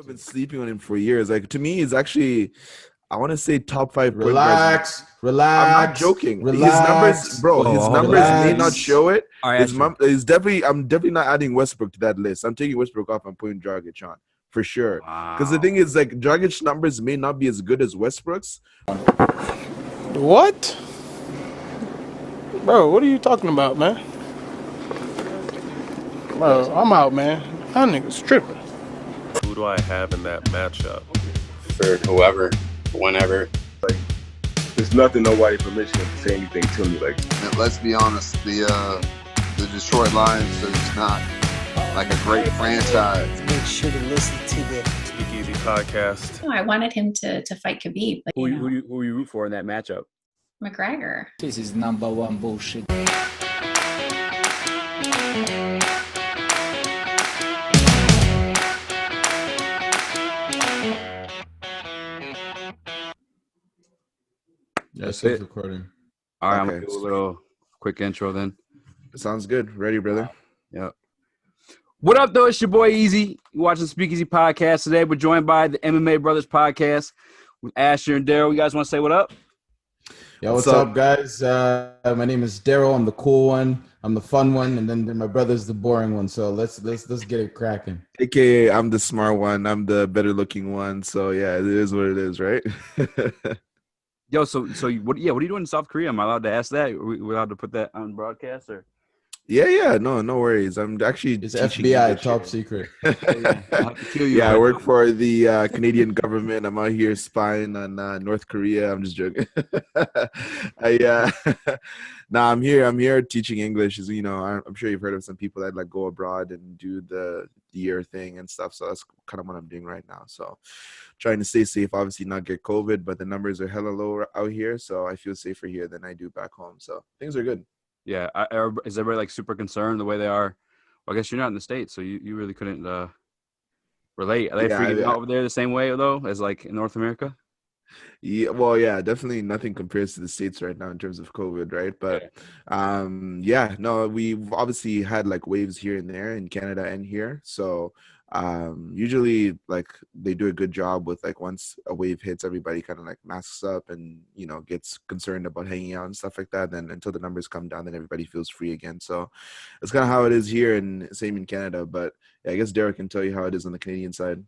I've been sleeping on him for years. Like to me, he's actually, I want to say top 5 point guards. I'm not joking. His numbers, bro. His numbers may not show it. He's definitely. I'm definitely not adding Westbrook to that list. I'm taking Westbrook off and putting Dragic on for sure. Because the thing is, like, Dragic's numbers may not be as good as Westbrook's. What? Bro, what are you talking about, man? Bro, I'm out, man. That nigga's tripping. Who do I have in that matchup? For whoever, whenever. Like, there's nothing nobody from Michigan to say anything to me. Like, and let's be honest, the Detroit Lions are just not like a great franchise. Make sure to listen to the Speakeasy Podcast. I wanted him to fight Khabib. But, who you root for in that matchup? McGregor. This is #1 bullshit. That's it. Recording. All right, okay. I'm gonna do a little quick intro then. Sounds good. Ready, brother? Yep. What up, though? It's your boy Easy. You're watching the Speakeasy Podcast today. We're joined by the MMA Brothers Podcast with Asher and Daryl. You guys want to say what up? Yo, what's up, guys? My name is Daryl. I'm the cool one. I'm the fun one, and then my brother's the boring one. So let's get it cracking. AKA, I'm the smart one. I'm the better looking one. So yeah, it is what it is, right? Yo, so what are you doing in South Korea? Am I allowed to ask that? Are we allowed to put that on broadcast or? Yeah, no worries. I'm actually it's FBI top secret. I work for the Canadian government. I'm out here spying on North Korea. I'm just joking. I'm here teaching English. As you know, I'm sure you've heard of some people that like go abroad and do the year thing and stuff. So that's kind of what I'm doing right now. So trying to stay safe, obviously not get COVID, but the numbers are hella low out here. So I feel safer here than I do back home. So things are good. Yeah, is everybody like super concerned the way they are? Well, I guess you're not in the States, so you really couldn't relate. Are they freaking out over there the same way though as like in North America? Yeah, well, yeah, definitely nothing compares to the States right now in terms of COVID, right? But we've obviously had like waves here and there in Canada and here. So usually like they do a good job with like once a wave hits, everybody kind of like masks up and gets concerned about hanging out and stuff like that. Then until the numbers come down, then everybody feels free again. So it's kind of how it is here and same in Canada. But yeah, I guess Derek can tell you how it is on the Canadian side.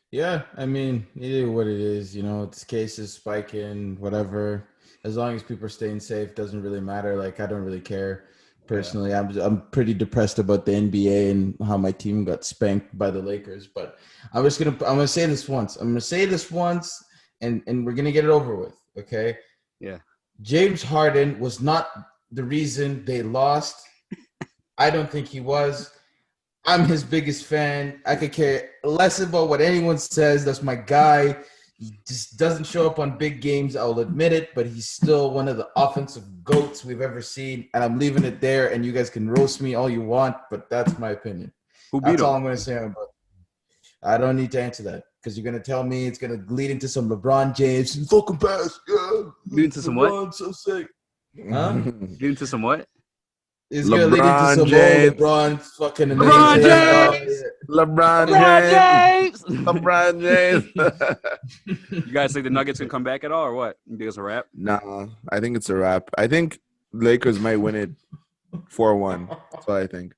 Yeah, I mean, it is what it is. It's cases spiking, whatever. As long as people are staying safe, doesn't really matter. Like, I don't really care. Personally, I'm pretty depressed about the NBA and how my team got spanked by the Lakers. But I'm gonna say this once. I'm gonna say this once, and we're gonna get it over with. Okay? Yeah. James Harden was not the reason they lost. I don't think he was. I'm his biggest fan. I could care less about what anyone says. That's my guy. He just doesn't show up on big games, I'll admit it, but he's still one of the offensive GOATs we've ever seen, and I'm leaving it there, and you guys can roast me all you want, but that's my opinion. That's all I'm going to say about it. I don't need to answer that, because you're going to tell me it's going to lead into some LeBron James. Fucking pass. Yeah. Lead into some what? So sick. Huh? Lead into some what? It's going to lead into some James. LeBron fucking LeBron James. LeBron James. You guys think the Nuggets can come back at all, or what? You think it's a wrap? Nah, I think it's a wrap. I think Lakers might win it 4-1. That's what I think.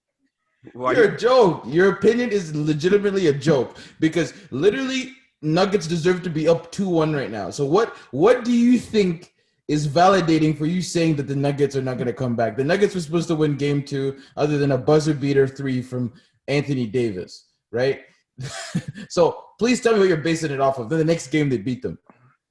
You're a joke. Your opinion is legitimately a joke because literally Nuggets deserve to be up 2-1 right now. So what do you think is validating for you saying that the Nuggets are not going to come back? The Nuggets were supposed to win game 2 other than a buzzer beater 3 from Anthony Davis, right? So please tell me what you're basing it off of. Then the next game they beat them.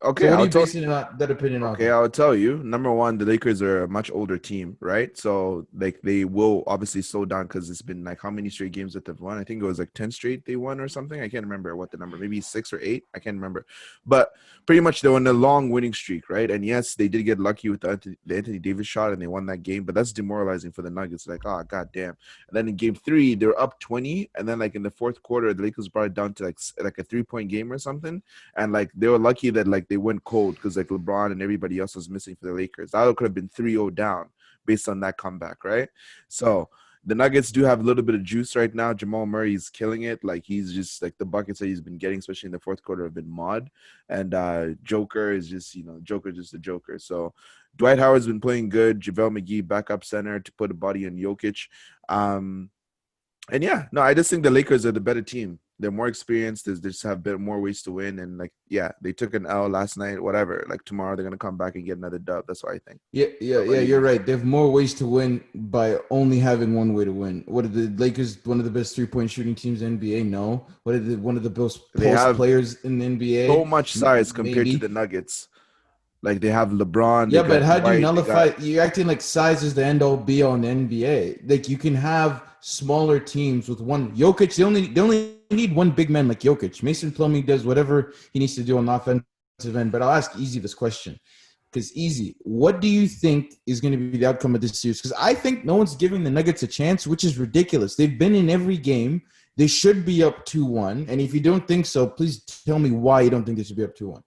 Okay, so what are you basing that opinion off? Okay, I'll tell you. Number one, the Lakers are a much older team, right? So like they will obviously slow down because it's been like how many straight games that they've won? I think it was like 10 straight they won or something. I can't remember what the number, maybe 6 or 8. I can't remember. But pretty much they're on a long winning streak, right? And yes, they did get lucky with the Anthony Davis shot and they won that game, but that's demoralizing for the Nuggets. Like, oh, goddamn. And then in game 3, they're up 20. And then like in the fourth quarter, the Lakers brought it down to like a 3-point game or something. And like they were lucky that like they went cold because like LeBron and everybody else was missing for the Lakers. That could have been 3-0 down based on that comeback, right? So the Nuggets do have a little bit of juice right now. Jamal Murray is killing it. Like, he's just like the buckets that he's been getting, especially in the fourth quarter, have been maud. And Joker is just, Joker just a Joker. So Dwight Howard's been playing good. JaVale McGee backup center to put a body on Jokic. And yeah, no, I just think the Lakers are the better team. They're more experienced. They just have more ways to win. And like, yeah, they took an L last night, whatever. Like tomorrow they're going to come back and get another dub. That's what I think. Yeah, you're right. They have more ways to win by only having one way to win. What are the Lakers, one of the best three-point shooting teams in the NBA? No. What are one of the best post players in the NBA? So much size compared to the Nuggets. Like they have LeBron. Yeah, but how do you nullify? You're acting like size is the end-all be-all in the NBA. Like you can have smaller teams with one. Jokic, they only need one big man like Jokic. Mason Plumlee does whatever he needs to do on the offensive end. But I'll ask Easy this question. Because Easy, what do you think is going to be the outcome of this series? Because I think no one's giving the Nuggets a chance, which is ridiculous. They've been in every game. They should be up 2-1. And if you don't think so, please tell me why you don't think they should be up 2-1.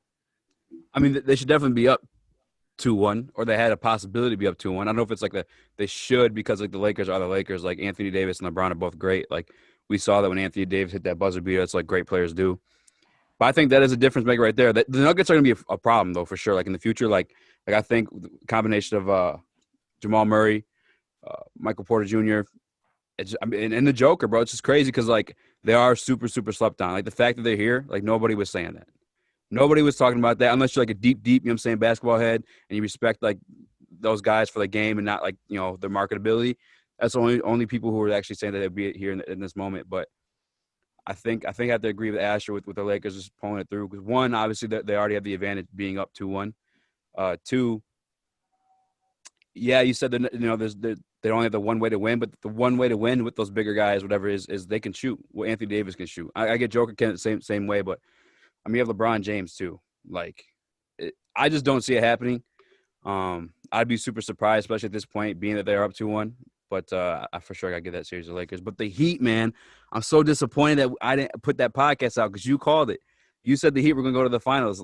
I mean, they should definitely be up 2-1, or they had a possibility to be up 2-1. I don't know if it's like they should, because like the Lakers are the Lakers. Like Anthony Davis and LeBron are both great. Like we saw that when Anthony Davis hit that buzzer beater. It's like great players do. But I think that is a difference maker right there. The Nuggets are going to be a problem though for sure. Like in the future, like I think the combination of Jamal Murray, Michael Porter Jr. And the Joker, bro. It's just crazy because like they are super slept on. Like the fact that they're here, like nobody was saying that. Nobody was talking about that unless you're like a deep, you know what I'm saying, basketball head, and you respect like those guys for the game and not like, their marketability. That's only people who are actually saying that they'd be here in this moment. But I think I have to agree with Asher with the Lakers just pulling it through. Because one, obviously they already have the advantage being up 2-1. Two, yeah, you said that they only have the one way to win, but the one way to win with those bigger guys, whatever is they can shoot. Well, Anthony Davis can shoot. I get Joker can the same way, but I mean, you have LeBron James too. Like, I just don't see it happening. I'd be super surprised, especially at this point, being that they're up 2-1. But I for sure got to give that series to the Lakers. But the Heat, man, I'm so disappointed that I didn't put that podcast out because you called it. You said the Heat were going to go to the finals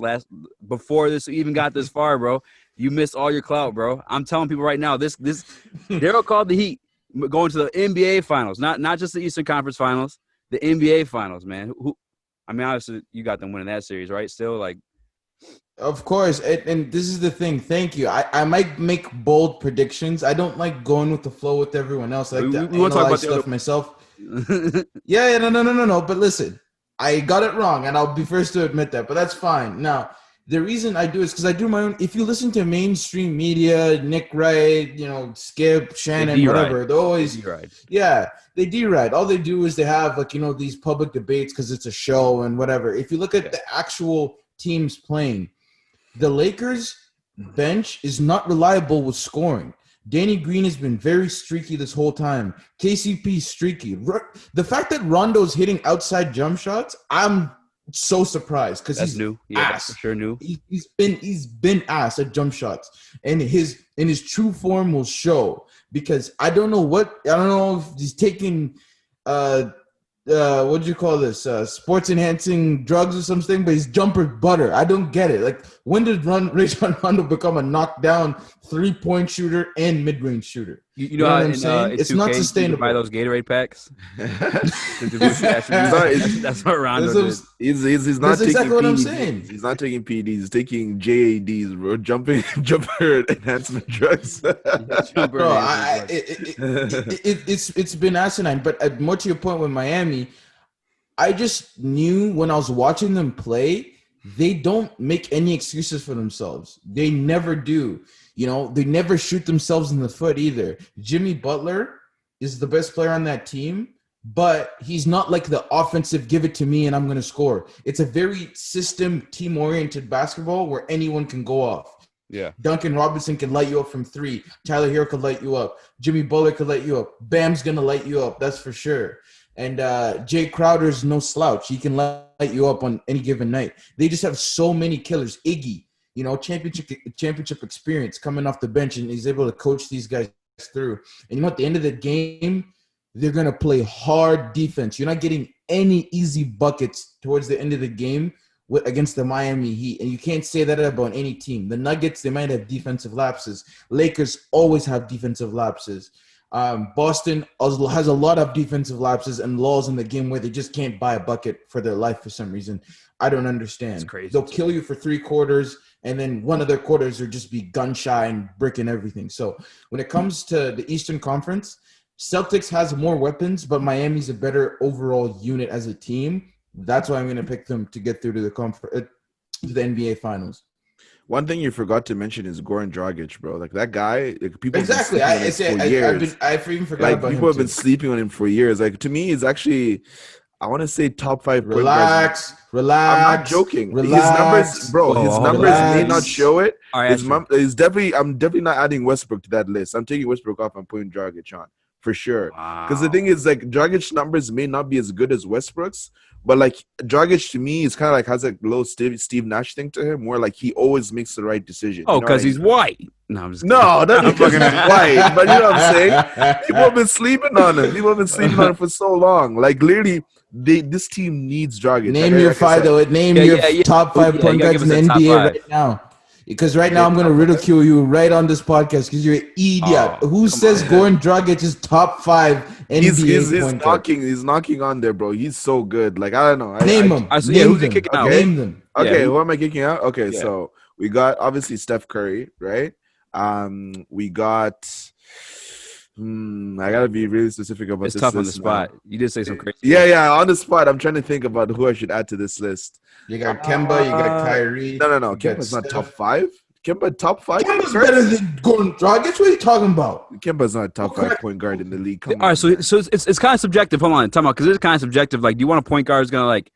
before this even got this far, bro. You missed all your clout, bro. I'm telling people right now, this Daryl called the Heat going to the NBA finals, not just the Eastern Conference finals, the NBA finals, man. I mean, obviously, you got them winning that series, right? Still, like. Of course. And this is the thing. Thank you. I might make bold predictions. I don't like going with the flow with everyone else. I like to analyze stuff myself. Yeah, no. But listen, I got it wrong, and I'll be first to admit that. But that's fine. Now, the reason I do is because I do my own. If you listen to mainstream media, Nick Wright, Skip, Shannon, whatever, they're always they deride. All they do is they have these public debates because it's a show and whatever. If you look at the actual teams playing, the Lakers bench is not reliable with scoring. Danny Green has been very streaky this whole time. KCP streaky. The fact that Rondo's hitting outside jump shots, I'm so surprised because he's new. Yeah, that's for sure new. He's been ass at jump shots, and his true form will show. Because I don't know if he's taking what do you call this? Sports enhancing drugs or something, but he's jumper butter. I don't get it. Like, when did Rajon Rondo become a knockdown 3-point shooter and mid-range shooter? You know what I'm saying? It's not sustainable. Buy those Gatorade packs. That's what Rondo did. He's not that's taking exactly what I'm PEDs. saying. He's not taking PEDs. He's taking JADs, bro. Jumper enhancement drugs. Bro, it's been asinine. But more to your point with Miami, I just knew when I was watching them play, they don't make any excuses for themselves. They never do. They never shoot themselves in the foot either. Jimmy Butler is the best player on that team, but he's not like the offensive give it to me and I'm going to score. It's a very system, team-oriented basketball where anyone can go off. Yeah. Duncan Robinson can light you up from 3. Tyler Hero could light you up. Jimmy Butler could light you up. Bam's going to light you up. That's for sure. And Jay Crowder's no slouch. He can light you up on any given night. They just have so many killers. Iggy, championship experience coming off the bench, and he's able to coach these guys through. And at the end of the game, they're going to play hard defense. You're not getting any easy buckets towards the end of the game against the Miami Heat. And you can't say that about any team. The Nuggets, they might have defensive lapses. Lakers always have defensive lapses. Boston has a lot of defensive lapses and lulls in the game where they just can't buy a bucket for their life for some reason. I don't understand. It's crazy. They'll kill you for 3 quarters, and then one of their quarters will just be gun shy and brick and everything. So when it comes to the Eastern Conference, Celtics has more weapons, but Miami's a better overall unit as a team. That's why I'm going to pick them to get through to the NBA Finals. One thing you forgot to mention is Goran Dragic, bro. Like that guy, like people Exactly. I've even forgot about him. People have too. been sleeping on him for years. Like to me, he's actually, I want to say top 5. Relax. I'm not joking. Relax. His numbers, bro. His numbers may not show it. All right, I'm definitely not adding Westbrook to that list. I'm taking Westbrook off and putting Dragic on for sure. Because the thing is, like, Dragic's numbers may not be as good as Westbrook's, but like Dragic to me is kind of like has a little Steve Nash thing to him, where like he always makes the right decision. Oh, because he's white. No, I'm just kidding. No, that's because he's white. But you know what I'm saying? People have been sleeping on him. People have been sleeping on him for so long. Like literally, this team needs Dragic. Name your five, though. Name your top 5 point guards in the NBA right now. Because right now I'm going to ridicule you right on this podcast because you're an idiot. Who says Goran Dragic is top 5 NBA point guard? He's knocking on there, bro. He's so good. Like, I don't know. Name them. Name them. Okay, who am I kicking out? Okay, so we got obviously Steph Curry, right? We got... I gotta be really specific about it's this. It's tough on the list spot. now. You did say some crazy. Yeah, on the spot. I'm trying to think about who I should add to this list. You got Kemba, you got Kyrie. No. Kemba's not top 5. Kemba top 5. Kemba's better than Goran Dragic. What are you talking about? Kemba's not a top 5 point guard in the league. Come All on, right, so it's kind of subjective. Hold on, time out, because it's kind of subjective. Like, do you want a point guard who's gonna like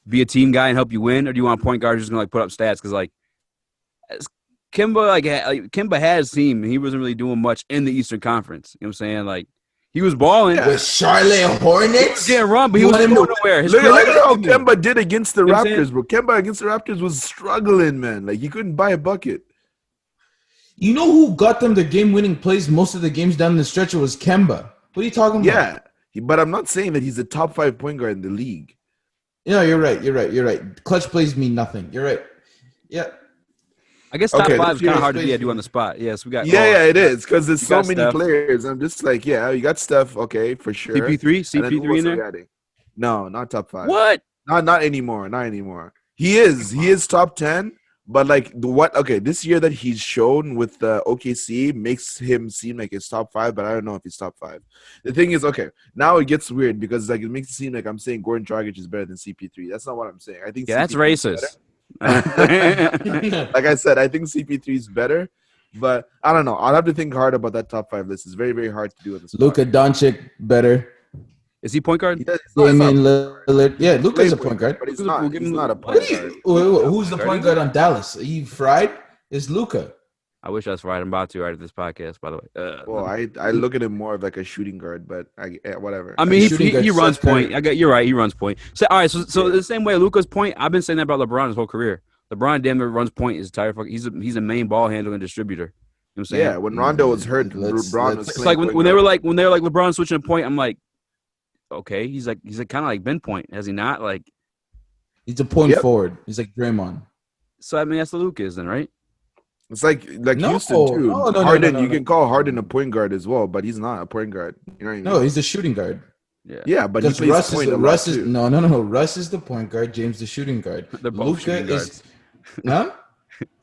be a team guy and help you win, or do you want a point guard who's gonna like put up stats? Because like Kemba has team, and he wasn't really doing much in the Eastern Conference. You know what I'm saying? Like, he was balling with Charlotte Hornets. He was getting run, but he wasn't going nowhere. Look at how Kemba did against the Raptors, bro. Kemba against the Raptors was struggling, man. Like, he couldn't buy a bucket. You know who got them the game-winning plays most of the games down the stretch? It was Kemba. What are you talking about? Yeah, but I'm not saying that he's a top 5 point guard in the league. No, you're right. Clutch plays mean nothing. You're right. Yeah. I guess top 5 is kind of hard to do on the spot. Yes, we got. Yeah, it is because there's so many players. I'm just like, you got Steph, okay, for sure. CP3 in there? No, not top 5. What? Not anymore. Not anymore. He is top 10, but like this year that he's shown with the OKC makes him seem like he's top 5, but I don't know if he's top 5. The thing is, okay, now it gets weird because like it makes it seem like I'm saying Goran Dragic is better than CP3. That's not what I'm saying. I think that's racist. Like I said, I think CP3 is better, but I don't know. I'll have to think hard about that top 5 list. It's very, very hard to do at this. Luka Doncic better. Is he point guard? Damian Lillard. Yeah, Luka's a point guard. But he's not a point guard. Who's the point guard on Dallas? Are you fried? It's Luka. I wish I was right. I'm about to after this podcast, by the way. Well, I look at him more of like a shooting guard, but whatever. I mean, he runs point. You're right. He runs point. So all right. So the same way Luka's point. I've been saying that about LeBron his whole career. LeBron damn near runs point his entire fucking. He's a main ball handler and distributor. You know what I'm saying? Yeah. When Rondo was hurt, LeBron was. It's like when they were like LeBron switching a point. I'm like, okay, he's like kind of like Ben Point, has he not? Like, he's a point forward. He's like Draymond. So I mean, that's what Luka is then, right? It's like Houston too. Harden, you can call Harden a point guard as well, but he's not a point guard. You know what I mean? No, he's a shooting guard. Yeah, but he plays Russ point Russ is no. Russ is the point guard. James the shooting guard. They're both shooting guards. No.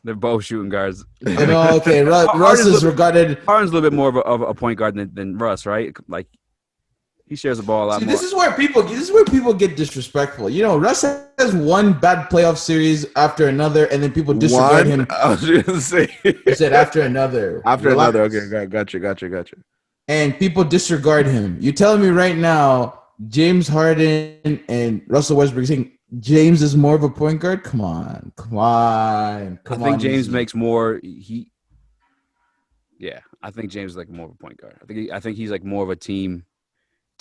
They're both shooting guards. No, okay. Russ is regarded. Harden's a little bit more of a point guard than Russ, right? Like, he shares the ball a lot more. This is where people get disrespectful. You know, Russ has one bad playoff series after another, and then people disregard him. I was going to say. I said after another. Another. Okay, gotcha. And people disregard him. You're telling me right now, James Harden and Russell Westbrook saying James is more of a point guard? Come on. I think James makes more. I think James is like more of a point guard. I think he's like more of a team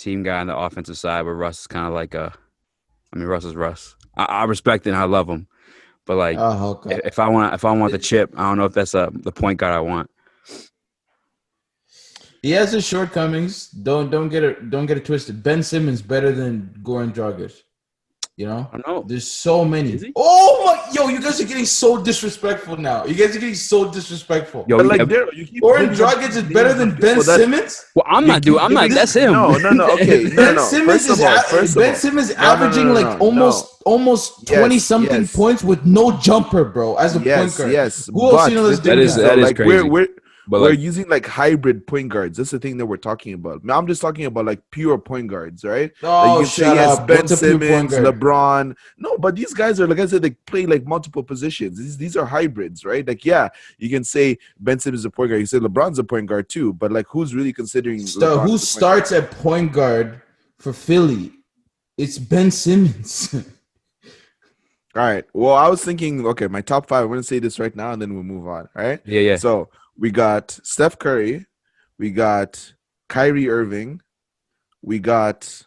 guy on the offensive side, where Russ is kind of like Russ is Russ. I respect it and I love him, but like if I want the chip, I don't know if that's the point guard I want. He has his shortcomings. Don't get it twisted. Ben Simmons better than Goran Dragic. You know, I know. there's so many. Is he? Oh my, yo, you guys are getting so disrespectful now. You guys are getting so disrespectful. Yo, But like, yeah, Daryl, you keep Goran bringing up Dragic is names better of than Ben people that- Simmons. well, I'm not you doing. I'm not. keep- That's him. No, okay, Ben no. Simmons First of all, Ben Simmons no, averaging no, like no. almost Yes, 20 something yes. points with no jumper, bro. As a point Yes, guard. yes. Who else but you know that's the thing doing is, that? That is like, crazy. But we're like, using like hybrid point guards. That's the thing that we're talking about. I'm just talking about like pure point guards, right? Oh, Like, you can shut say, yes, up. Ben What's a pure point Simmons, guard? LeBron. No, but these guys are, like I said, they play like multiple positions. These are hybrids, right? Like, yeah, you can say Ben Simmons is a point guard. You say LeBron's a point guard too. But like, who's really considering LeBron Who as a point starts guard? at point guard for Philly? It's Ben Simmons. All right. Well, I was thinking, okay, my top 5. I'm going to say this right now, and then we'll move on. All right. yeah. So we got Steph Curry, we got Kyrie Irving, we got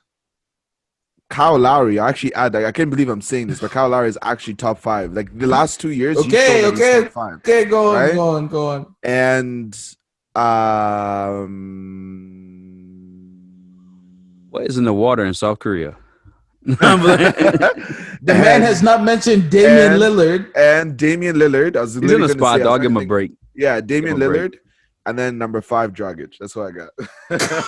Kyle Lowry. I actually add that. I can't believe I'm saying this, but Kyle Lowry is actually top 5. Like the last 2 years, he's Okay, shown that he's okay. top 5. Okay, go on, Right? go on. And what is in the water in South Korea? The man has not mentioned Damian and- Lillard. and Damian Lillard. I was He's in literally the gonna spot. say, Though. I I'll was give him a thinking- break. Yeah, Damian Give him a break. Lillard, and then number 5 Dragic. That's what I got.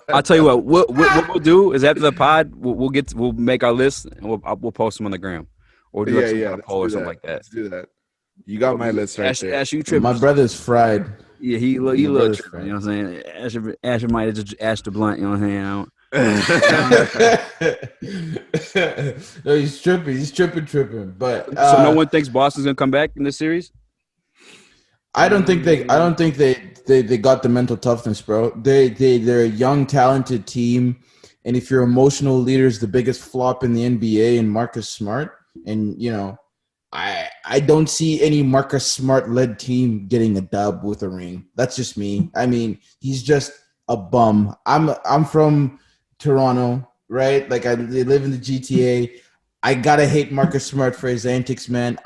I'll tell you what we'll do is after the pod, we'll make our list and we'll post them on the gram, or do like some kind of let's poll or do something that. like that. Let's do that. You got my list right there. Ash, you tripping? My brother's fried. Yeah, he My look brother's tripping. You know what I'm saying? Ash might have just Ash the blunt. You know what I'm saying? I don't- No, he's tripping. But so no one thinks Boston's gonna come back in this series. I don't think they got the mental toughness, bro. They're a young, talented team, and if your emotional leader is the biggest flop in the NBA and Marcus Smart, and you know, I don't see any Marcus Smart led team getting a dub with a ring. That's just me. I mean, he's just a bum. I'm from Toronto, right? Like I live in the GTA. I gotta hate Marcus Smart for his antics, man.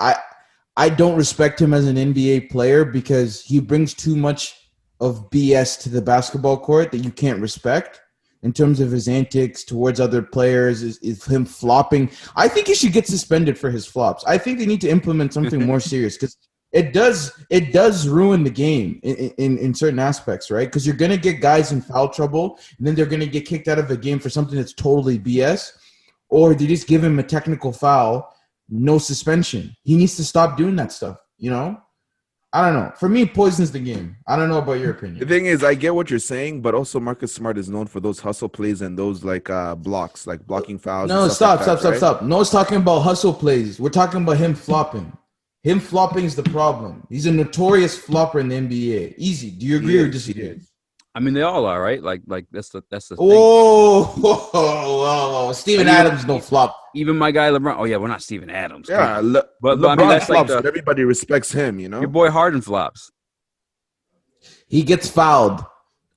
I don't respect him as an NBA player because he brings too much of BS to the basketball court that you can't respect in terms of his antics towards other players, is him flopping. I think he should get suspended for his flops. I think they need to implement something more serious because it does ruin the game in certain aspects, right? Because you're going to get guys in foul trouble and then they're going to get kicked out of the game for something that's totally BS, or they just give him a technical foul, no suspension. He needs to stop doing that stuff, you know? I don't know. For me, poisons the game. I don't know about your The opinion. thing is, I get what you're saying, but also Marcus Smart is known for those hustle plays and those like blocks, like blocking fouls. No, and stuff stop. like that, right? No one's talking about hustle plays. We're talking about him flopping. Him flopping is the problem. He's a notorious flopper in the NBA. Easy. Do you agree or disagree? I mean, they all are, right? Like that's the thing. Oh, Steven Adams no flop. Even my guy LeBron. Oh yeah, we're not Steven Adams. Yeah, but LeBron I mean, that's like flops, but everybody respects him, you know? your boy Harden flops. He gets fouled.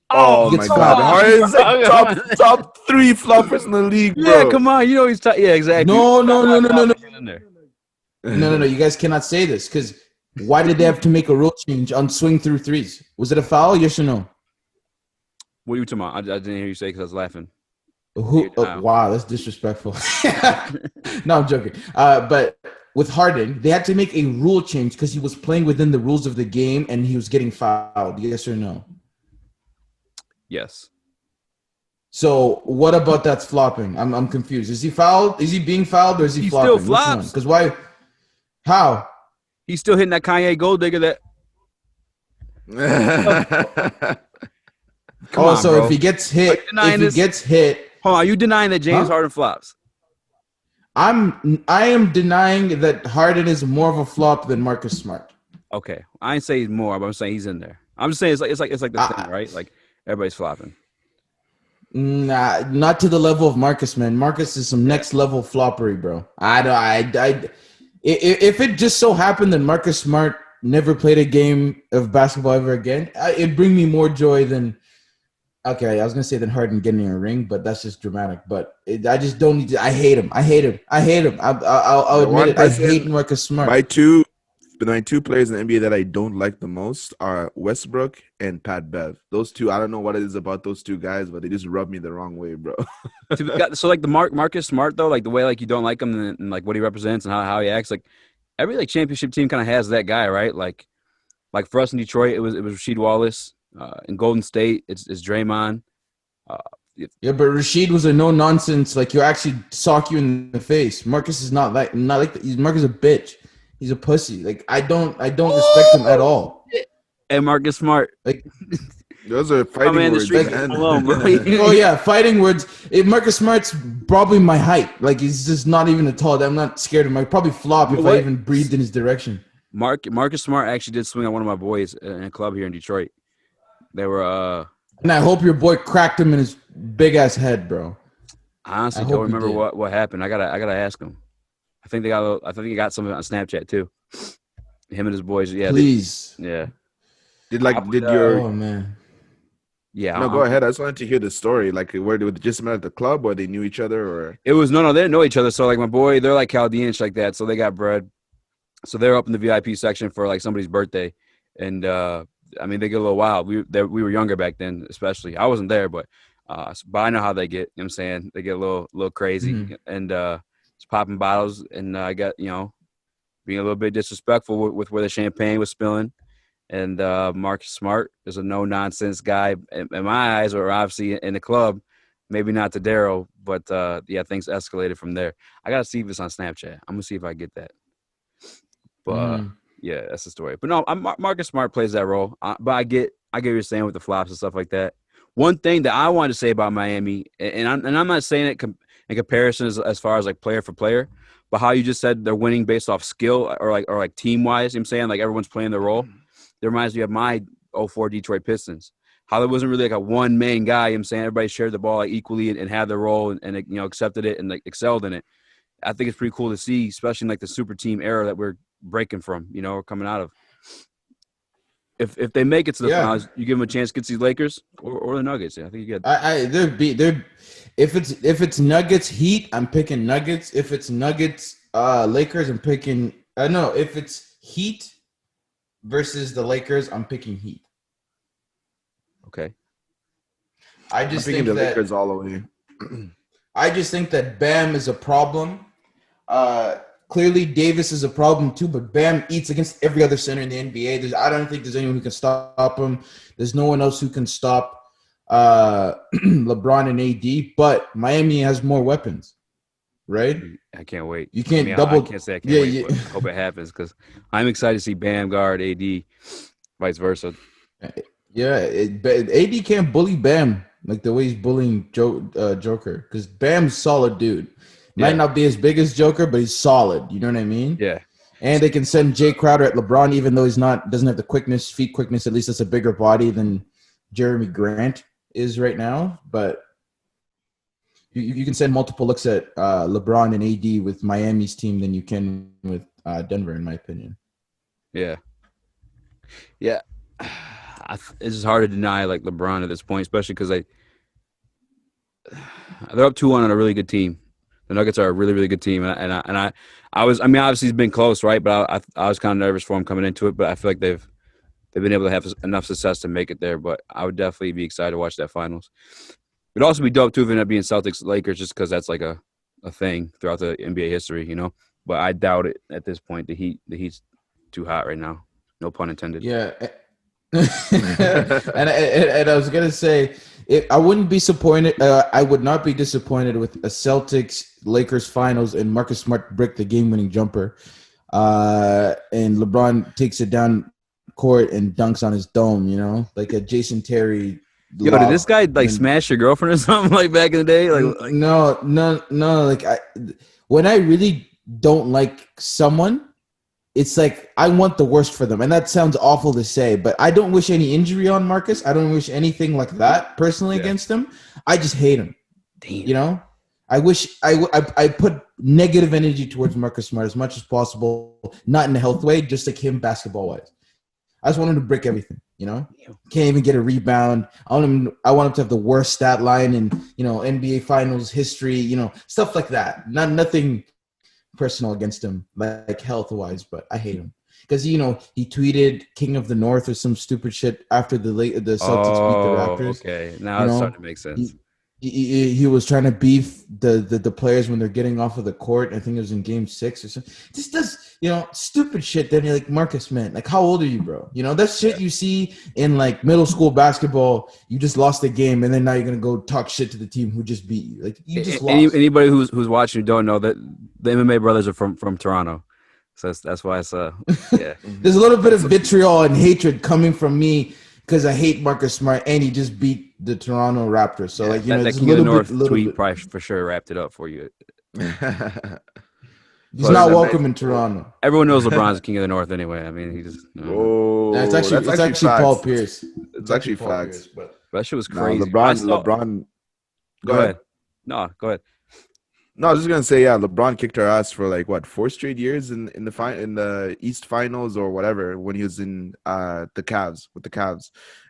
Oh He my gets God. fouled. Harden's like top 3 floppers in the league, bro. Yeah, come on. You know he's yeah, exactly. No. In there. No. You guys cannot say this because why did they have to make a rule change on swing through threes? Was it a foul? Yes or no? What are you talking about? I didn't hear you say because I was laughing. Wow, that's disrespectful. No, I'm joking. But with Harden, they had to make a rule change because he was playing within the rules of the game and he was getting fouled. Yes or no? Yes. So what about that's flopping? I'm confused. Is he fouled? Is he being fouled or is he He flopping? still flops. Because why? How? He's still hitting that Kanye gold digger that. Come on, so bro. if he gets hit, Hold on, are you denying that James Harden flops? I am denying that Harden is more of a flop than Marcus Smart. Okay, I ain't say he's more, but I'm saying he's in there. I'm just saying it's like the thing, right? Like everybody's flopping. Nah, not to the level of Marcus, man. Marcus is some next level floppery, bro. If it just so happened that Marcus Smart never played a game of basketball ever again, it'd bring me more joy than. Okay, I was gonna say than Harden getting a ring, but that's just dramatic. But I just don't need to. I hate him. I'll admit it. I hate Marcus Smart. My 2 But my two players in the NBA that I don't like the most are Westbrook and Pat Bev. Those two, I don't know what it is about those two guys, but they just rub me the wrong way, bro. So like the Marcus Smart though, like the way like you don't like him and like what he represents and how he acts, like every like championship team kind of has that guy, right? Like for us in Detroit, it was Rasheed Wallace. In Golden State, it's Draymond. Yeah, but Rashid was a no nonsense. Like, you actually sock you in the face. Marcus is not like that. Marcus is a bitch. He's a pussy. Like, I don't respect him at all. And Marcus Smart, like, those are fighting words. Like, alone, bro. Oh yeah, fighting words. Marcus Smart's probably my height. Like, he's just not even a tall. I'm not scared of him. I'd probably flop if I even breathed in his direction. Marcus Smart actually did swing on one of my boys in a club here in Detroit. They were and I hope your boy cracked him in his big ass head, bro. I honestly don't remember what happened. I gotta ask him. I think he got something on Snapchat too. Him and his boys. Yeah. Please. Oh man. Yeah. No, go ahead. I just wanted to hear the story. Like, were they just met at the club, or they knew each other, or it was no, they didn't know each other. So like my boy, they're like Chaldean and shit like that. So they got bread. So they're up in the VIP section for like somebody's birthday, and I mean, they get a little wild. We were younger back then, especially. I wasn't there, but I know how they get. You know what I'm saying? They get a little crazy and just popping bottles. And I got, being a little bit disrespectful with where the champagne was spilling. And Marcus Smart is a no-nonsense guy in my eyes, or obviously in the club. Maybe not to Daryl, but, things escalated from there. I got to see if it's on Snapchat. I'm going to see if I get that. But yeah, that's the story. But no, Marcus Smart plays that role. But I get what you're saying with the flops and stuff like that. One thing that I wanted to say about Miami, and I'm not saying it in comparison as far as like player for player, but how you just said they're winning based off skill or like team wise. You know what I'm saying, like everyone's playing their role. That reminds me of my 04 Detroit Pistons. How there wasn't really like a one main guy. You know what I'm saying, everybody shared the ball like equally and had their role and accepted it and like excelled in it. I think it's pretty cool to see, especially in like the super team era that we're breaking from, or coming out of. If they make it to the finals, you give them a chance against these Lakers or the Nuggets. Yeah, I think you get. If it's Nuggets Heat, I'm picking Nuggets. If it's Nuggets Lakers, I'm picking. No, if it's Heat versus the Lakers, I'm picking Heat. Okay. I just think the that Lakers all the way. I just think that Bam is a problem. Clearly, Davis is a problem too, but Bam eats against every other center in the NBA. I don't think there's anyone who can stop him. There's no one else who can stop LeBron and AD, but Miami has more weapons, right? I can't wait. You can't I can't say I can't wait, but I hope it happens because I'm excited to see Bam guard AD, vice versa. Yeah, AD can't bully Bam like the way he's bullying Joker, because Bam's solid dude. Might not be as big as Joker, but he's solid. You know what I mean? Yeah. And they can send Jay Crowder at LeBron, even though doesn't have the feet quickness. At least it's a bigger body than Jeremy Grant is right now. But you can send multiple looks at LeBron and AD with Miami's team than you can with Denver, in my opinion. Yeah. Yeah. It's just hard to deny like LeBron at this point, especially because they're up 2-1 on a really good team. The Nuggets are a really, really good team, and I was obviously it's been close, right? But I was kind of nervous for them coming into it, but I feel like they've been able to have enough success to make it there. But I would definitely be excited to watch that finals. It'd also be dope too if it ended up being Celtics Lakers, just because that's like a thing throughout the NBA history, But I doubt it at this point. The Heat's too hot right now. No pun intended. Yeah. and I was gonna say, I wouldn't be disappointed. I would not be disappointed with a Celtics Lakers finals and Marcus Smart brick the game-winning jumper, and LeBron takes it down court and dunks on his dome. Like a Jason Terry. Yo, did this guy smash your girlfriend or something like back in the day? No. Like when I really don't like someone, it's like I want the worst for them. And that sounds awful to say, but I don't wish any injury on Marcus. I don't wish anything like that personally against him. I just hate him. Damn. I wish I put negative energy towards Marcus Smart as much as possible, not in a health way, just like him basketball-wise. I just want him to break everything, Can't even get a rebound. I want him to have the worst stat line in, NBA Finals history, stuff like that. Nothing personal against him, like health-wise, but I hate him. because he tweeted "King of the North" or some stupid shit after the Celtics beat the Raptors. Okay, now it's starting to make sense. He was trying to beef the players when they're getting off of the court. I think it was in Game 6 or something. Just does stupid shit. Then you're like, Marcus, man, like, how old are you, bro? That shit you see in like middle school basketball. You just lost a game, and then now you're gonna go talk shit to the team who just beat you. Like, you just lost. Anybody who's watching who don't know that the MMA brothers are from Toronto, so that's why it's yeah. There's a little bit of vitriol and hatred coming from me because I hate Marcus Smart, and he just beat the Toronto Raptors. So that King of the North tweet probably for sure wrapped it up for you. He's not welcome in Toronto. Everyone knows LeBron's King of the North anyway. I mean, he just. It's actually Paul Pierce. It's actually facts. But that shit was crazy. LeBron. Go ahead. No, go ahead. No, I was just gonna say, LeBron kicked our ass for like 4 straight years in the East Finals or whatever when he was in the Cavs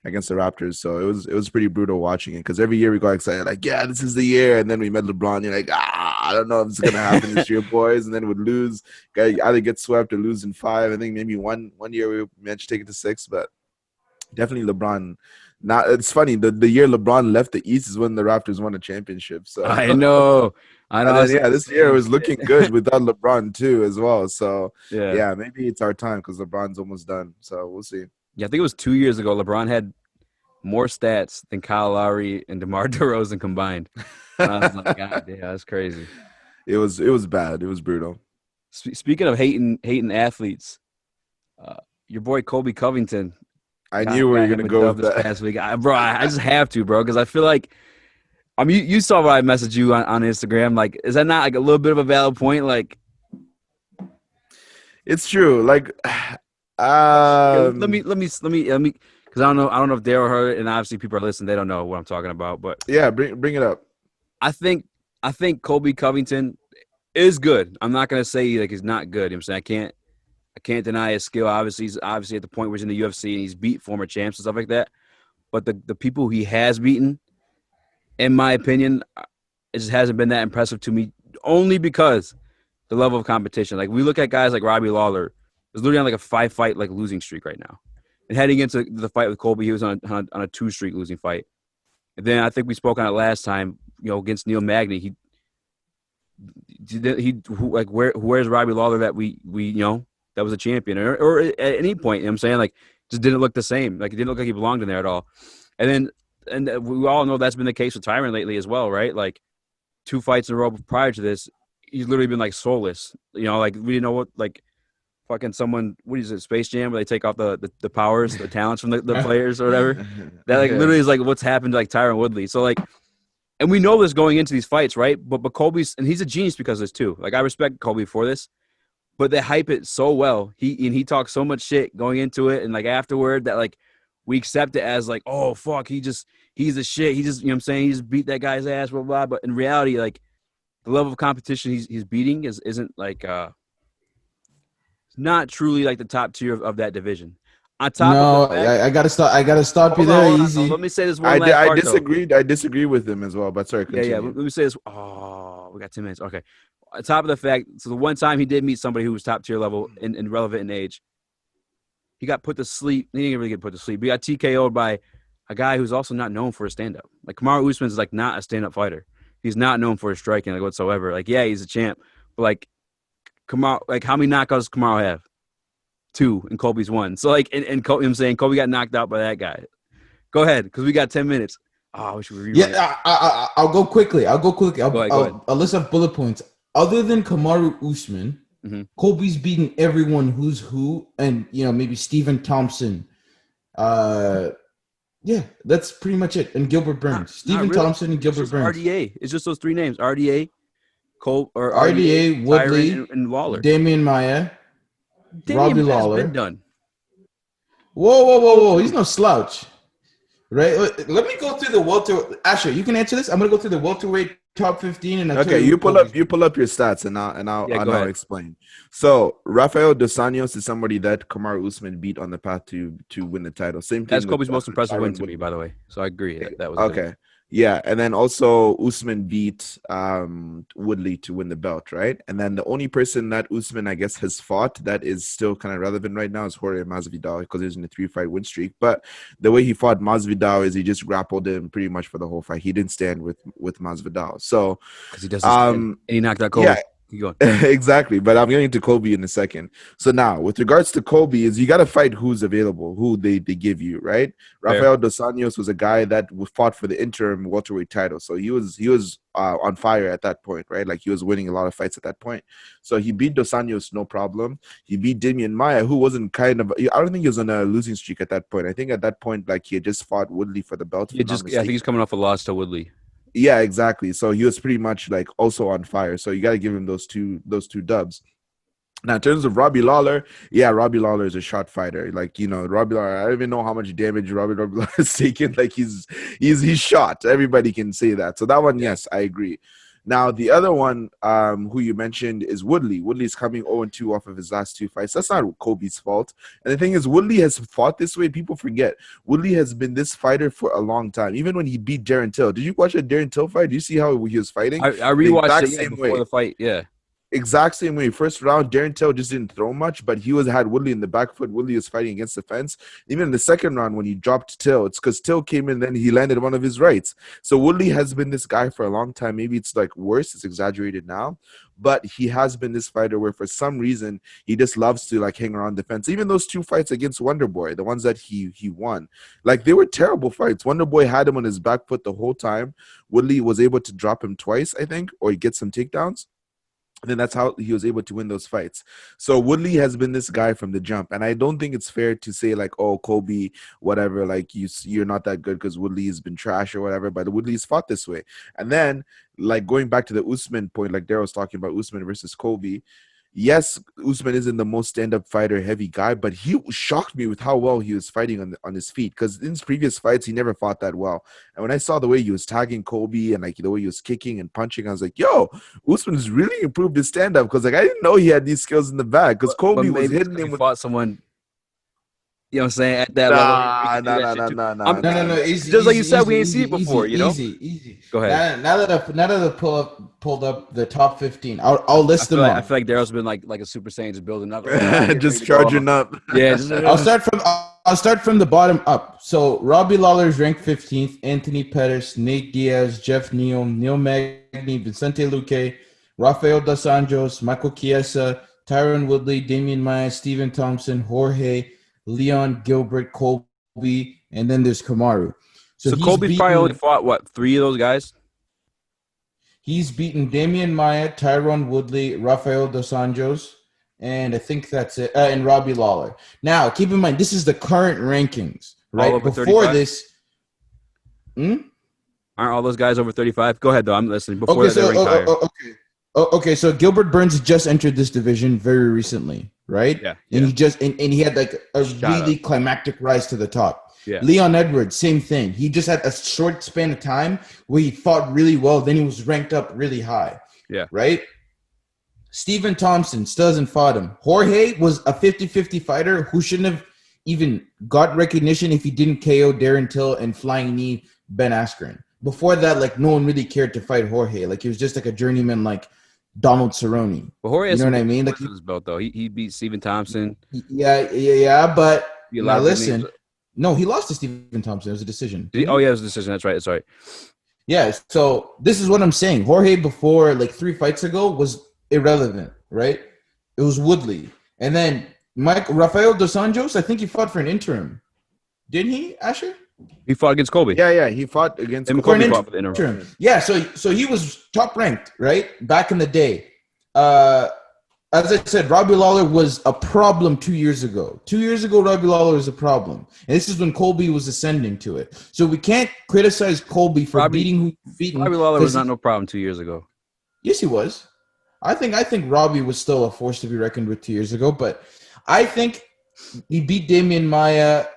against the Raptors. So it was pretty brutal watching it because every year we got excited like, this is the year, and then we met LeBron. You're like, I don't know if it's gonna happen this year, boys, and then we'd lose, either get swept or lose in 5. I think maybe one year we managed to take it to 6, but definitely LeBron. Now it's funny. The year LeBron left the East is when the Raptors won a championship. So I know. This year was looking good without LeBron too, as well. So maybe it's our time because LeBron's almost done. So we'll see. Yeah, I think it was 2 years ago. LeBron had more stats than Kyle Lowry and DeMar DeRozan combined. And I was like, God damn, that's crazy. It was bad. It was brutal. Speaking of hating athletes, your boy Kobe Covington. I knew we were gonna go with that last week, bro. I just have to, bro, because I feel like. I mean, you saw what I messaged you on Instagram. Like, is that not like a little bit of a valid point? Like, it's true. Like, let me, because I don't know if Daryl heard it, and obviously people are listening. They don't know what I'm talking about, but yeah, bring it up. I think Kobe Covington is good. I'm not gonna say like he's not good. You know what I'm saying I can't deny his skill. Obviously, he's at the point where he's in the UFC and he's beat former champs and stuff like that. But the people he has beaten, in my opinion, it just hasn't been that impressive to me, only because the level of competition. Like, we look at guys like Robbie Lawler, is literally on like a 5-fight like losing streak right now. And heading into the fight with Colby, he was on a 2-streak losing fight. And then I think we spoke on it last time, against Neil Magny. Where's Robbie Lawler that we that was a champion or at any point, you know what I'm saying? Like, just didn't look the same. Like, it didn't look like he belonged in there at all. And we all know that's been the case with Tyron lately as well, right? Like, 2 fights in a row prior to this, he's literally been like soulless. Like, we didn't know what, like, fucking someone, what is it, Space Jam, where they take off the powers, the talents from the players or whatever. That like literally is like what's happened to like Tyron Woodley. So like, and we know this going into these fights, right? But Colby's, and he's a genius because of this too. Like, I respect Colby for this, but they hype it so well. He talks so much shit going into it, and like afterward that like we accept it as like, oh fuck, he's the shit. He just, you know what I'm saying, he just beat that guy's ass, blah blah. But in reality, like, the level of competition he's beating isn't like not truly like the top tier of that division. On top of the fact, I gotta stop you there. Easy. Let me say this one last part. I disagree with him as well, but sorry, continue. Yeah. Let me say this. Oh, we got 10 minutes. Okay. On top of the fact, so the one time he did meet somebody who was top tier level and relevant in age, he got put to sleep. He didn't really get put to sleep. He got TKO'd by a guy who's also not known for a stand-up. Like, Kamaru Usman is like not a stand-up fighter. He's not known for his striking like whatsoever. Like, yeah, he's a champ, but like, Kamaru, like, how many knockouts does Kamaru have? 2, and Colby's 1. So like, and Colby, I'm saying Colby got knocked out by that guy. Go ahead, because we got 10 minutes. Oh, I wish we were. Yeah, I'll go quickly. Go ahead. I'll list off bullet points. Other than Kamaru Usman, Colby's beaten everyone who's who, and maybe Stephen Thompson. Yeah, that's pretty much it. And Gilbert Burns, Stephen Thompson, and Gilbert Burns. RDA. It's just those 3 names: RDA, Cole, or RDA, Woodley, and Lawler. Damian Maia. Robbie Lawler. Been done. Whoa. He's no slouch. Right? Let me go through the welter. Asher, you can answer this. I'm going to go through the welterweight top 15. And okay, you pull up your stats and I'll explain. So, Rafael Dos Anjos is somebody that Kamaru Usman beat on the path to win the title. Same thing. That's Kobe's most impressive win to me, by the way. So I agree. That was okay. Good. Yeah, and then also Usman beat Woodley to win the belt, right? And then the only person that Usman, I guess, has fought that is still kind of relevant right now is Jorge Masvidal because he's in a 3-fight win streak. But the way he fought Masvidal is he just grappled him pretty much for the whole fight. He didn't stand with Masvidal, so Because he doesn't stand, and he knocked out Kobe. yeah. Keep going. Exactly, but I'm getting to Kobe in a second. So now, with regards to Kobe, is you got to fight who's available, who they give you, right? Rafael dos Anjos was a guy that fought for the interim welterweight title, so he was on fire at that point, right? Like he was winning a lot of fights at that point. So he beat dos Anjos, no problem. He beat Damian Maia, who wasn't I don't think he was on a losing streak at that point. I think at that point, like he had just fought Woodley for the belt. I think he's coming off a loss to Woodley. Yeah, exactly. So he was pretty much like also on fire. So you got to give him those two dubs. Now, in terms of Robbie Lawler, yeah, Robbie Lawler is a shot fighter. Like, you know, Robbie Lawler, I don't even know how much damage Robbie Lawler has taken. Like he's shot. Everybody can say that. So that one, yes, I agree. Now, the other one who you mentioned is Woodley. Woodley's coming 0-2 off of his last 2 fights. That's not Kobe's fault. And the thing is, Woodley has fought this way. People forget. Woodley has been this fighter for a long time. Even when he beat Darren Till. Did you watch a Darren Till fight? Do you see how he was fighting? I rewatched it before the fight. Yeah. Exact same way. First round, Darren Till just didn't throw much, but he had Woodley in the back foot. Woodley was fighting against the fence. Even in the second round, when he dropped Till, it's because Till came in, then he landed one of his rights. So Woodley has been this guy for a long time. Maybe it's like worse. It's exaggerated now, but he has been this fighter where for some reason he just loves to like hang around the fence. Even those 2 fights against Wonderboy, the ones that he won, like they were terrible fights. Wonderboy had him on his back foot the whole time. Woodley was able to drop him twice, I think, or get some takedowns. And then that's how he was able to win those fights. So Woodley has been this guy from the jump. And I don't think it's fair to say like, oh, Kobe, whatever, like you're not that good because Woodley has been trash or whatever. But Woodley's fought this way. And then like going back to the Usman point, like Darryl was talking about Usman versus Kobe. Yes, Usman isn't the most stand-up fighter, heavy guy, but he shocked me with how well he was fighting on his feet. Because in his previous fights, he never fought that well. And when I saw the way he was tagging Kobe and like the way he was kicking and punching, I was like, "Yo, Usman has really improved his stand-up." Because like I didn't know he had these skills in the bag. Because Kobe was hitting him with fought someone. You know what I'm saying? At that level. No. Easy, just like you easy, said, easy, we ain't seen it before, you know? Easy. Go ahead. Now that I pulled up the top 15, I'll list them I off. feel like Daryl's been like a Super Saiyan just building up. just charging up. Yeah. I'll start from the bottom up. So Robbie Lawler is ranked 15th. Anthony Pettis, Nate Diaz, Jeff Neal, Neil Magny, Vicente Luque, Rafael dos Anjos, Michael Chiesa, Tyron Woodley, Damian Maia, Stephen Thompson, Jorge, Leon Gilbert, Colby, and then there's Kamaru. So Colby probably only fought, what, 3 of those guys? He's beaten Damian Maia, Tyron Woodley, Rafael dos Anjos, and I think that's it, and Robbie Lawler. Now, keep in mind, this is the current rankings, right? All over Before 35? this... Aren't all those guys over 35? Go ahead, though. I'm listening. Before they're ranked higher. Okay, so Gilbert Burns just entered this division very recently, right? Yeah. And he had like a really climactic rise to the top. Yeah. Leon Edwards, same thing. He just had a short span of time where he fought really well, then he was ranked up really high. Yeah. Right? Stephen Thompson still hasn't fought him. Jorge was a 50-50 fighter who shouldn't have even got recognition if he didn't KO Darren Till and flying knee Ben Askren. Before that, like no one really cared to fight Jorge. Like he was just like a journeyman like Donald Cerrone. But Jorge, you know what I mean? Like his belt though. He beat Stephen Thompson. Yeah. But now listen, no, he lost to Stephen Thompson. It was a decision. It was a decision. That's right. That's right. Yeah. So this is what I'm saying. Jorge before like 3 fights ago was irrelevant, right? It was Woodley, and then Rafael dos Anjos. I think he fought for an interim, didn't he, Asher? He fought against Kobe. Yeah, he fought against Kobe. Fought for the interim. Yeah, so he was top ranked, right? Back in the day. As I said, Robbie Lawler was a problem 2 years ago. 2 years ago, Robbie Lawler was a problem. And this is when Colby was ascending to it. So we can't criticize Colby for beating who he beat. Robbie Lawler was not no problem 2 years ago. Yes, he was. I think Robbie was still a force to be reckoned with 2 years ago, but I think he beat Damian Maia.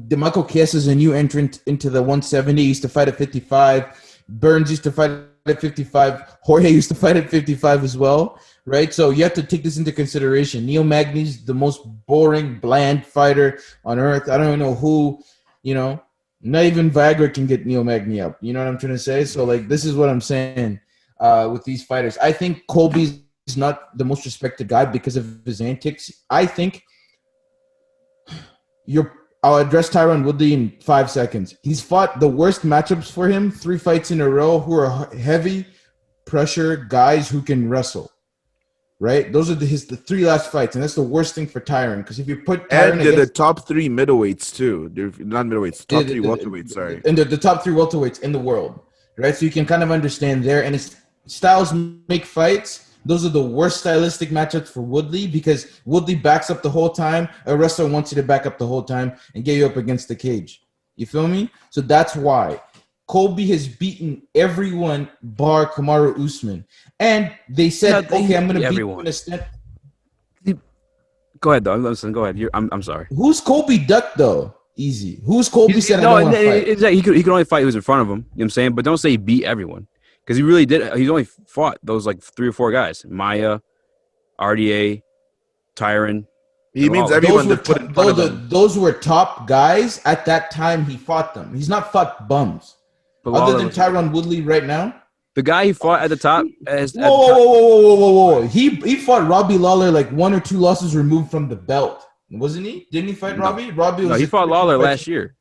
DeMarco Chiesa is a new entrant into the 170. He used to fight at 55. Burns used to fight at 55. Jorge used to fight at 55 as well, right? So you have to take this into consideration. Neil Magny's the most boring, bland fighter on earth. I don't know who, Not even Viagra can get Neil Magny up. You know what I'm trying to say? So, like, this is what I'm saying with these fighters. I think Colby's not the most respected guy because of his antics. I think I'll address Tyron Woodley in 5 seconds. He's fought the worst matchups for him, 3 fights in a row, who are heavy pressure guys who can wrestle. Right? Those are the 3 last fights, and that's the worst thing for Tyron. Because if you put Tyron and they're the top 3 middleweights too. They're not middleweights, top 3 welterweights. Sorry, and the top 3 welterweights in the world, right? So you can kind of understand there. And his styles make fights. Those are the worst stylistic matchups for Woodley because Woodley backs up the whole time. A wrestler wants you to back up the whole time and get you up against the cage. You feel me? So that's why Colby has beaten everyone bar Kamaru Usman. And they said, okay, I'm going to beat everyone. Go ahead, though. Listen, go ahead. I'm sorry. Who's Colby Duck, though? Easy. Who's Colby said I don't want to fight? Exactly. He could only fight who's in front of him. You know what I'm saying? But don't say he beat everyone. Because he really did. He's only fought those like 3 or 4 guys. Maya, RDA, Tyron. He means everyone that put in front of him. Those were top guys. At that time, he fought them. He's not fought bums. But other than Tyron Woodley right now. The guy he fought at the top. Whoa. He fought Robbie Lawler like 1 or 2 losses removed from the belt. Wasn't he? Didn't he fight Robbie? He fought Lawler last year.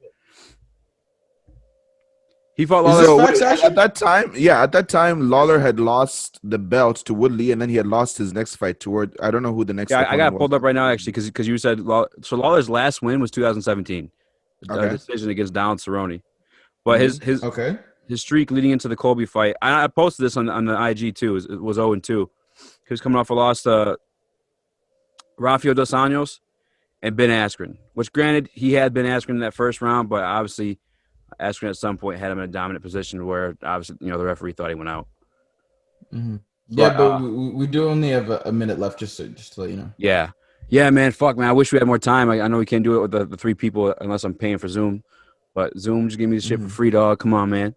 He fought Lawler at that time. Lawler had lost the belt to Woodley, and then he had lost his next fight toward. I don't know who the next. Yeah, I got it pulled up right now actually because you said so. Lawler's last win was 2017, a decision against Donald Cerrone. But his streak leading into the Colby fight, I posted this on the IG too. It was 0-2. He was coming off a loss to Rafael dos Anjos and Ben Askren. Which, granted, he had Ben Askren in that first round, but obviously. Askren at some point had him in a dominant position where obviously the referee thought he went out. Mm-hmm. Yeah, but we do only have a minute left, just to let you know. Yeah, man. Fuck, man. I wish we had more time. I know we can't do it with the 3 people unless I'm paying for Zoom. But Zoom just give me the shit for free, dog. Come on, man.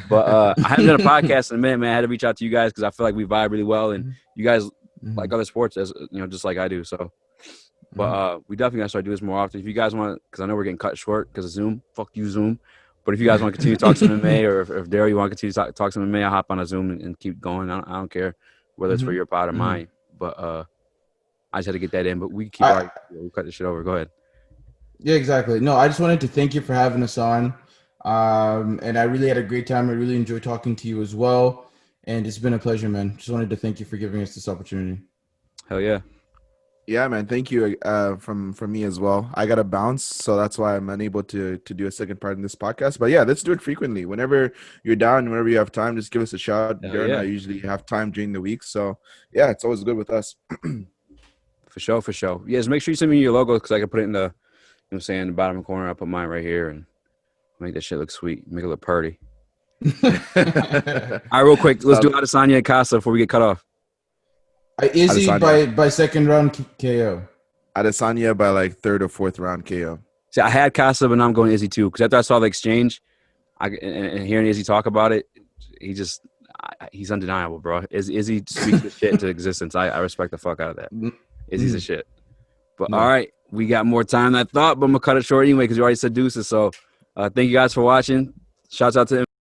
But I haven't done a podcast in a minute, man. I had to reach out to you guys because I feel like we vibe really well, and you guys like other sports as just like I do. So, but we definitely gotta start doing this more often. If you guys want, because I know we're getting cut short because of Zoom. Fuck you, Zoom. But if you guys want to continue to talk some MMA, or if Daryl, you want to continue to talk some MMA, I'll hop on a Zoom and keep going. I don't care whether it's for your pod or mine. But I just had to get that in. But we keep we'll cut this shit over. Go ahead. Yeah, exactly. No, I just wanted to thank you for having us on. And I really had a great time. I really enjoyed talking to you as well. And it's been a pleasure, man. Just wanted to thank you for giving us this opportunity. Hell yeah. Yeah, man. Thank you from me as well. I got to bounce, so that's why I'm unable to do a second part in this podcast. But yeah, let's do it frequently. Whenever you're down, whenever you have time, just give us a shout. Darren and I usually have time during the week. So yeah, it's always good with us. For sure. Yeah, just make sure you send me your logo because I can put it in the, the bottom corner. I'll put mine right here and make that shit look sweet. Make it look pretty. All right, real quick. Let's do Adesanya and Casa before we get cut off. Izzy by second round KO. Adesanya by like 3rd or 4th round KO. See, I had Casa, but now I'm going Izzy too. Because after I saw the exchange, and hearing Izzy talk about it, he's undeniable, bro. Izzy speaks the shit into existence. I respect the fuck out of that. Izzy's the shit. But all right, we got more time than I thought, but I'm gonna cut it short anyway because you already said deuces. So thank you guys for watching. Shouts out to